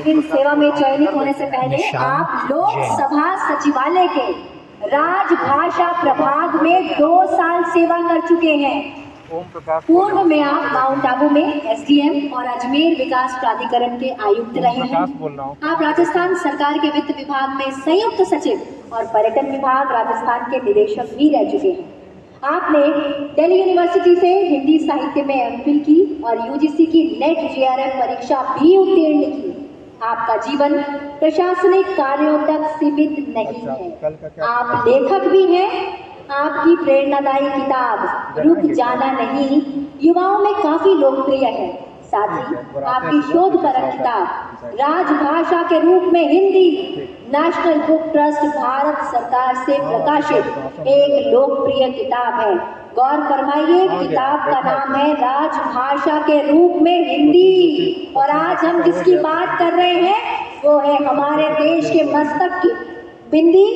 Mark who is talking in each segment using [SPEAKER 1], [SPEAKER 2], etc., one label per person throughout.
[SPEAKER 1] लेकिन सेवा में चयनित होने से पहले आप लोकसभा सचिवालय के राजभाषा प्रभाग में 2 साल सेवा कर चुके हैं। पूर्व में आप माउंट आबू में एसडीएम और अजमेर विकास प्राधिकरण के आयुक्त रहे हैं। आप राजस्थान सरकार के वित्त विभाग में संयुक्त सचिव और पर्यटन विभाग राजस्थान के निदेशक भी रह चुके हैं। आपने दिल्ली यूनिवर्सिटी से हिंदी साहित्य में एमफिल की और यूजीसी की नेट जेआरएफ परीक्षा भी उत्तीर्ण की। आपका जीवन प्रशासनिक कार्यों तक सीमित नहीं है, आप लेखक भी हैं। आपकी प्रेरणादायी किताब रुक जाना नहीं युवाओं में काफी लोकप्रिय है। साथ ही आपकी शोधपरक किताब राजभाषा के रूप में Hindi national book trust Bharat सरकार से प्रकाशित एक लोकप्रिय किताब है। गौर फरमाइए, किताब का नाम है राजभाषा के रूप में हिंदी। और आज हम जिसकी बात कर रहे हैं वो है हमारे देश के मस्तक की बिंदी,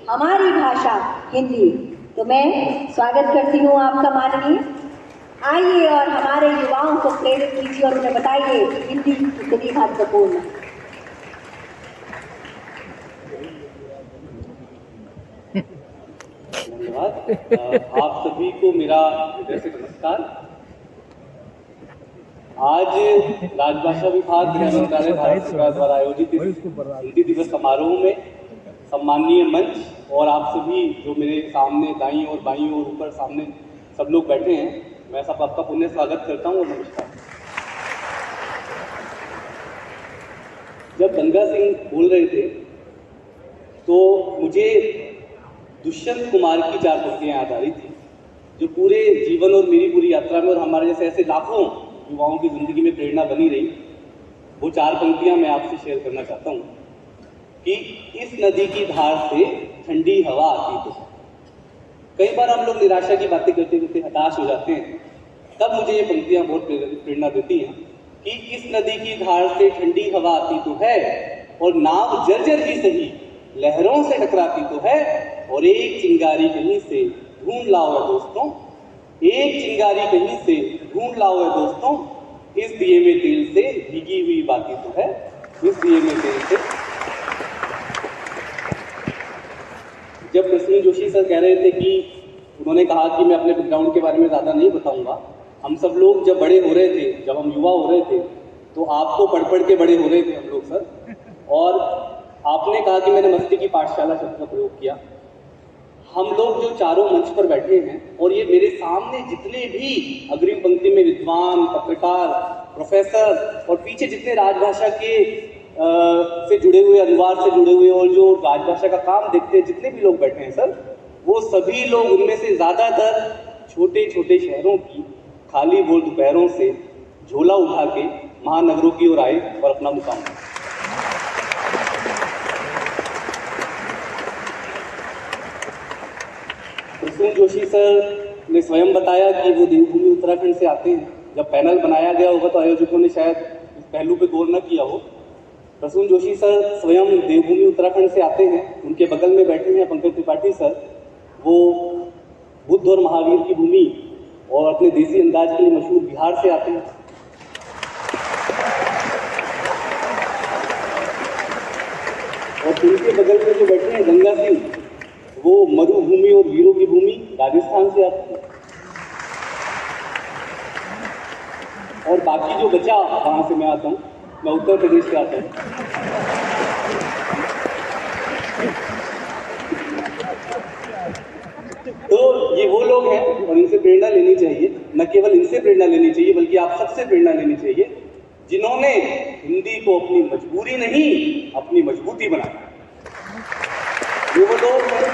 [SPEAKER 1] हमारी भाषा हिंदी। तो मैं स्वागत करती हूँ आपका माननीय। आइए और हमारे युवाओं को प्रेरित कीजिए और उन्हें बताइए हिंदी कितनी महत्वपूर्ण है।
[SPEAKER 2] धन्यवाद। आप सभी को मेरा हृदय से नमस्कार। आज राजभाषा विभाग गृह मंत्रालय भारत सरकार द्वारा आयोजित हिंदी दिवस समारोह में सम्माननीय मंच और आप सभी जो मेरे सामने दाईं और बाईं और ऊपर सामने सब लोग बैठे हैं, मैं सब आपका पुण्य स्वागत करता हूँ और नमस्कार। जब गंगा सिंह बोल रहे थे तो मुझे दुष्यंत कुमार की 4 पंक्तियां याद आ रही थी, जो पूरे जीवन और मेरी पूरी यात्रा में और हमारे जैसे ऐसे लाखों युवाओं की जिंदगी में प्रेरणा बनी रही। वो 4 पंक्तियां मैं आपसे शेयर करना चाहता हूँ कि इस नदी की धार से ठंडी हवा आती तो। कई बार हम लोग निराशा की बातें करते करते हताश हो जाते हैं, तब मुझे ये पंक्तियां बहुत प्रेरणा देती हैं कि इस नदी की धार से ठंडी हवा आती तो है और नाव जर्जर भी सही लहरों से टकराती तो है, और एक चिंगारी कहीं से ढूंढ लाओ है दोस्तों, एक चिंगारी कहीं से ढूंढ लाओ है दोस्तों, इस दिए में तेल से भीगी हुई बाती तो है, इस दिए में तेल से। जब प्रसून जोशी सर कह रहे थे कि उन्होंने कहा कि मैं अपने बैकग्राउंड के बारे में ज़्यादा नहीं बताऊंगा, हम सब लोग जब बड़े हो रहे थे, जब हम युवा हो रहे थे, तो आपको पढ़ पढ़ के बड़े हो रहे थे हम लोग सर। और आपने कहा कि मैंने मस्ती की पाठशाला शब्द का प्रयोग किया। हम लोग जो चारों मंच पर बैठे हैं और ये मेरे सामने जितने भी अग्रिम पंक्ति में विद्वान, पत्रकार, प्रोफेसर और पीछे जितने राजभाषा के से जुड़े हुए, अनुवाद से जुड़े हुए और जो राजभाषा का काम देखते हैं, जितने भी लोग बैठे हैं सर, वो सभी लोग, उनमें से ज़्यादातर छोटे छोटे शहरों की खाली बोल दोपहरों से झोला उठा के महानगरों की ओर आए और अपना मुकाम। प्रसून जोशी सर ने स्वयं बताया कि वो देवभूमि उत्तराखंड से आते हैं। जब पैनल बनाया गया होगा तो आयोजकों ने शायद इस पहलू पे गौर न किया हो। प्रसून जोशी सर स्वयं देवभूमि उत्तराखंड से आते हैं। उनके बगल में बैठे हैं पंकज त्रिपाठी सर, वो बुद्ध और महावीर की भूमि और अपने देसी अंदाज के लिए मशहूर बिहार से आते हैं। और उनके बगल में जो बैठे हैं गंगा सिंह, वो मरुभूमि और वीरों की भूमि राजस्थान से आते हैं। और बाकी जो बचा, वहां से मैं आता हूँ, मैं उत्तर प्रदेश से आता हूँ। तो ये वो लोग हैं और इनसे प्रेरणा लेनी चाहिए। न केवल इनसे प्रेरणा लेनी चाहिए बल्कि आप सबसे प्रेरणा लेनी चाहिए, जिन्होंने हिंदी को अपनी मजबूरी नहीं अपनी मजबूती बनाया। ये वो लोग हैं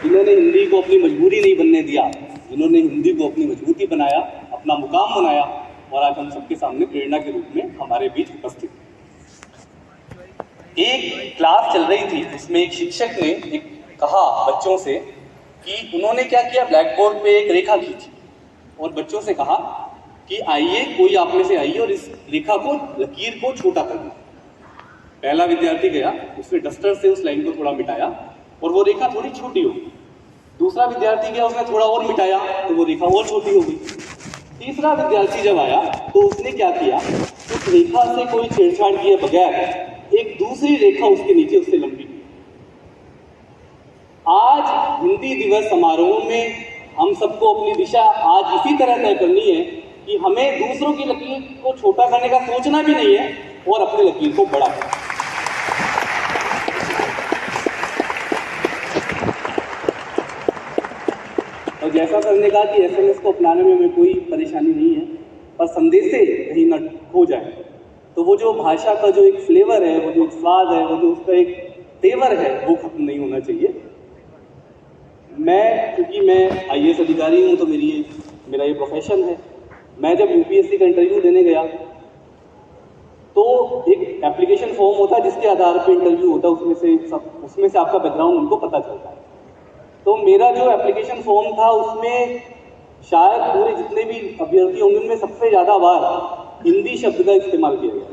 [SPEAKER 2] जिन्होंने हिंदी को अपनी मजबूरी नहीं बनने दिया, जिन्होंने हिंदी को अपनी मजबूती बनाया, अपना मुकाम बनाया और आज हम सबके सामने प्रेरणा के रूप में हमारे बीच उपस्थित। एक क्लास चल रही थी, जिसमें एक शिक्षक ने कहा बच्चों से कि उन्होंने क्या किया, ब्लैक बोर्ड पे एक रेखा खींची और बच्चों से कहा कि आइए, कोई आप में से आइए और इस रेखा को, लकीर को छोटा कर दो। पहला विद्यार्थी गया, उसने डस्टर से उस लाइन को थोड़ा मिटाया और वो रेखा थोड़ी छोटी हो गई। दूसरा विद्यार्थी गया, उसने थोड़ा और मिटाया तो वो रेखा और छोटी हो गई। तीसरा विद्यार्थी जब आया तो उसने क्या किया, उस रेखा से कोई छेड़छाड़ किए बगैर एक दूसरी रेखा उसके नीचे उससे लंबी थी। आज हिंदी दिवस समारोह में हम सबको अपनी दिशा आज इसी तरह तय करनी है कि हमें दूसरों की लकीर को छोटा करने का सोचना भी नहीं है और अपनी लकीर को बड़ा करना। और जैसा सर ने कहा कि SMS को अपनाने में हमें कोई परेशानी नहीं है, पर संदेश से कहीं न खो जाए। तो वो जो भाषा का जो एक फ्लेवर है, वो जो एक स्वाद है, वो जो उसका एक तेवर है, वो खत्म नहीं होना चाहिए। क्योंकि मैं IAS अधिकारी हूँ, तो मेरा ये प्रोफेशन है। मैं जब UPSC का इंटरव्यू देने गया तो एक एप्लीकेशन फॉर्म होता है जिसके आधार पर इंटरव्यू होता है, उसमें से आपका बैकग्राउंड उनको पता चलता है। तो मेरा जो एप्लीकेशन फॉर्म था उसमें शायद पूरे जितने भी अभ्यर्थी होंगे उनमें सबसे ज़्यादा बार हिंदी शब्द का इस्तेमाल किया गया।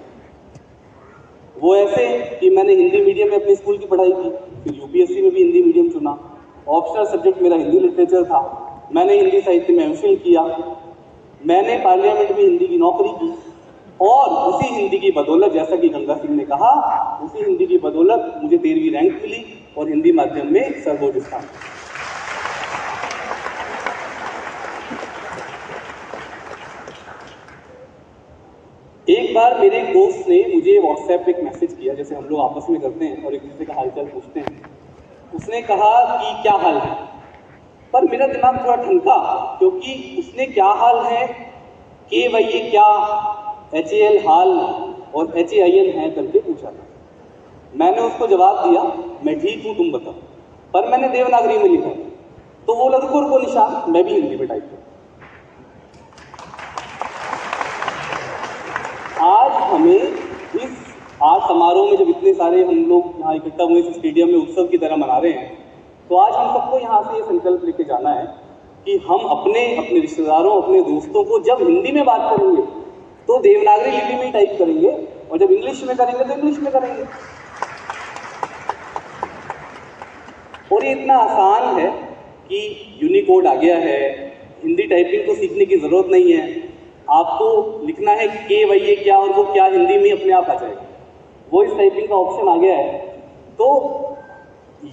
[SPEAKER 2] वो ऐसे कि मैंने हिंदी मीडियम में अपने स्कूल की पढ़ाई की, फिर UPSC में भी हिंदी मीडियम चुना, ऑप्शनल सब्जेक्ट मेरा हिंदी लिटरेचर था, मैंने हिंदी साहित्य में MPhil किया, मैंने पार्लियामेंट में हिंदी की नौकरी की, और उसी हिंदी की बदौलत, जैसा कि गंगा सिंह ने कहा, उसी हिंदी की बदौलत मुझे 13वीं रैंक मिली और हिंदी माध्यम में सर्वोच्च स्थान। एक बार मेरे एक दोस्त ने मुझे WhatsApp पे एक मैसेज किया, जैसे हम लोग आपस में करते हैं और एक दूसरे का हालचाल पूछते हैं। उसने कहा कि क्या हाल है, पर मेरा दिमाग थोड़ा ठनका, क्योंकि उसने क्या हाल है, के भाई ये क्या, HAL हाल और HAIN है करके पूछा था। मैंने उसको जवाब दिया, मैं ठीक हूँ, तुम बताओ, पर मैंने देवनागरी में लिखा। तो वो लघुकुर को निशान मैं भी हिंदी में टाइप किया। आज समारोह में जब इतने सारे हम लोग यहाँ इकट्ठा हुए इस स्टेडियम में उत्सव की तरह मना रहे हैं, तो आज हम सबको यहाँ से ये संकल्प लेके जाना है कि हम अपने रिश्तेदारों, अपने दोस्तों को जब हिंदी में बात करेंगे तो देवनागरी लिपि में ही टाइप करेंगे, और जब इंग्लिश में करेंगे तो इंग्लिश में करेंगे। और ये इतना आसान है कि यूनिकोड आ गया है, हिंदी टाइपिंग को सीखने की जरूरत नहीं है। आपको लिखना है के भाई ये क्या, और वो क्या हिंदी में अपने आप आ जाएगा, वो इस टाइपिंग का ऑप्शन आ गया है। तो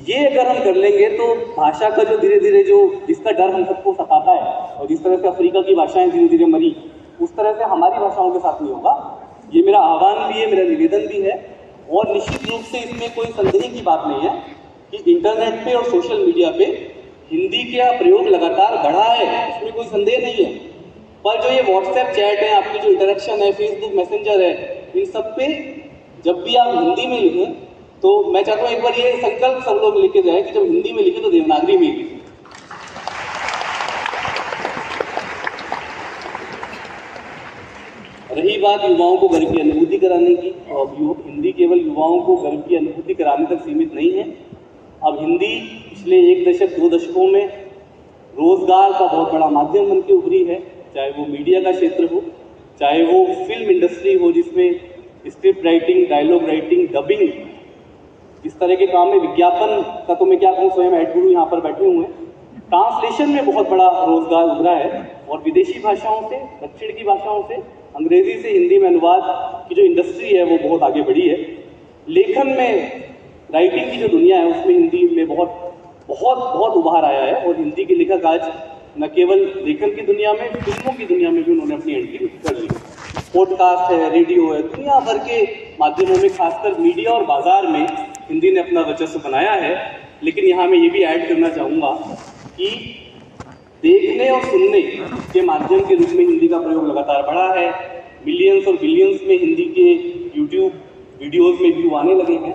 [SPEAKER 2] ये अगर हम कर लेंगे तो भाषा का जो धीरे धीरे जिसका डर हम सबको सताता है, और जिस तरह से अफ्रीका की भाषाएं धीरे धीरे मरी, उस तरह से हमारी भाषाओं के साथ नहीं होगा। ये मेरा आह्वान भी है, मेरा निवेदन भी है। और निश्चित रूप से इसमें कोई संदेह की बात नहीं है कि इंटरनेट पे और सोशल मीडिया पे हिंदी का प्रयोग लगातार बढ़ा है, इसमें कोई संदेह नहीं है। पर जो ये व्हाट्सएप चैट है, आपकी जो इंटरेक्शन है, फेसबुक मैसेंजर है, इन सब पे जब भी आप हिंदी में लिखें, तो मैं चाहता हूँ एक बार ये संकल्प सब लोग लेके जाए कि जब हिंदी में लिखे तो देवनागरी में लिखें। रही बात युवाओं को गर्व की अनुभूति कराने की, तो अब हिंदी केवल युवाओं को गर्व की अनुभूति कराने तक सीमित नहीं है। अब हिंदी पिछले 1 दशक 2 दशकों में रोजगार का बहुत बड़ा माध्यम बन के उभरी है, चाहे वो मीडिया का क्षेत्र हो, चाहे वो फिल्म इंडस्ट्री हो जिसमें script writing, dialogue writing, dubbing, इस तरह के काम में, विज्ञापन का तो मैं क्या कहूँ, स्वयं हेड गुरु यहाँ पर बैठे हुए हैं। ट्रांसलेशन में बहुत बड़ा रोजगार उभरा है, और विदेशी भाषाओं से, दक्षिण की भाषाओं से अंग्रेजी से हिंदी में अनुवाद की जो इंडस्ट्री है वो बहुत आगे बढ़ी है। लेखन में, राइटिंग की जो दुनिया है उसमें हिंदी में बहुत उभार आया है, और हिंदी के लेखक आज न केवल लेखन की दुनिया में, फिल्मों की दुनिया में भी उन्होंने अपनी एंट्री कर ली। पॉडकास्ट है, रेडियो है, दुनिया भर के माध्यमों में, खासकर मीडिया और बाजार में हिंदी ने अपना वर्चस्व बनाया है। लेकिन यहाँ मैं ये भी ऐड करना चाहूँगा कि देखने और सुनने के माध्यम के रूप में हिंदी का प्रयोग लगातार बढ़ा है। मिलियंस और बिलियंस में हिंदी के यूट्यूब वीडियोस में व्यू आने लगे हैं,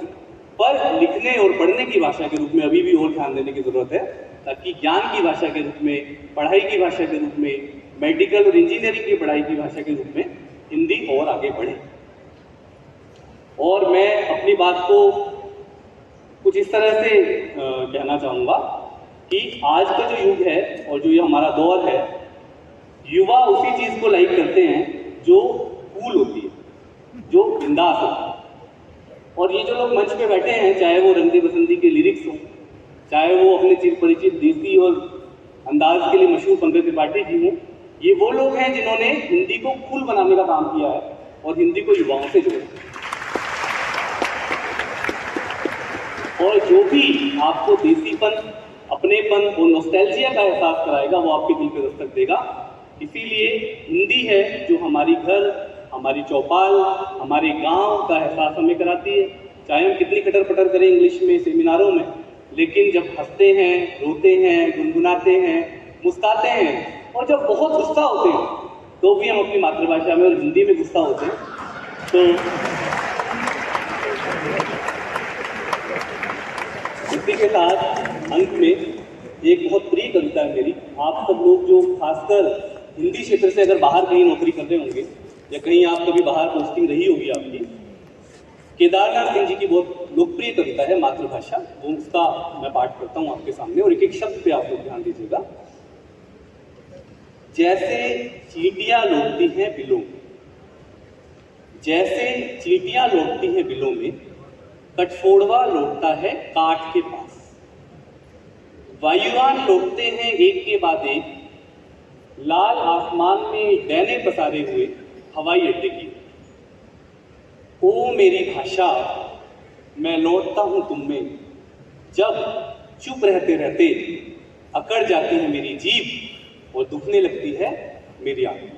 [SPEAKER 2] पर लिखने और पढ़ने की भाषा के रूप में अभी भी और ध्यान देने की जरूरत है, ताकि ज्ञान की भाषा के रूप में, पढ़ाई की भाषा के रूप में, मेडिकल और इंजीनियरिंग की पढ़ाई की भाषा के रूप में हिंदी और आगे बढ़े। और मैं अपनी बात को कुछ इस तरह से कहना चाहूँगा कि आज का जो युग है और जो ये हमारा दौर है, युवा उसी चीज़ को लाइक करते हैं जो कूल होती है, जो बिंदास होती है। और ये जो लोग मंच पे बैठे हैं, चाहे वो रंग दे बसंती के लिरिक्स हों, चाहे वो अपने चिर परिचित देसी और अंदाज के लिए मशहूर पंकज त्रिपाठी जी हों, ये वो लोग हैं जिन्होंने हिंदी को कूल बनाने का काम किया है। और हिंदी को युवाओं से जोड़ें। और जो भी आपको देसीपन, अपनेपन और नॉस्टैल्जिया का एहसास कराएगा वो आपके दिल पे दस्तक देगा। इसीलिए हिंदी है जो हमारी घर, हमारी चौपाल, हमारे गांव का एहसास हमें कराती है। चाहे हम कितनी कटर पटर करें इंग्लिश में सेमिनारों में, लेकिन जब हंसते हैं, रोते हैं, गुनगुनाते हैं, मुस्कुराते हैं और जब बहुत गुस्सा होते हैं तो भी हम अपनी मातृभाषा में और हिंदी में गुस्सा होते हैं। तो इसी के साथ अंत में एक बहुत प्रिय कविता है मेरी। आप सब लोग जो खासकर हिंदी क्षेत्र से अगर बाहर कहीं नौकरी कर रहे होंगे या कहीं आप कभी बाहर पोस्टिंग रही होगी आपकी, केदारनाथ सिंह जी की बहुत लोकप्रिय कविता है मातृभाषा, वो उसका मैं पाठ करता हूँ आपके सामने और एक एक शब्द पे आप लोग ध्यान दीजिएगा। जैसे चींटियां लौटती हैं बिलों में, जैसे चींटियां लौटती हैं बिलों में, कठफोड़वा लौटता है काठ के पास। वायुयान लौटते हैं एक के बाद एक, लाल आसमान में डैने पसारे हुए हवाई अड्डे की। ओ मेरी भाषा, मैं लौटता हूं तुम में, जब चुप रहते रहते अकड़ जाती है मेरी जीभ और दुखने लगती है मेरी आंखें।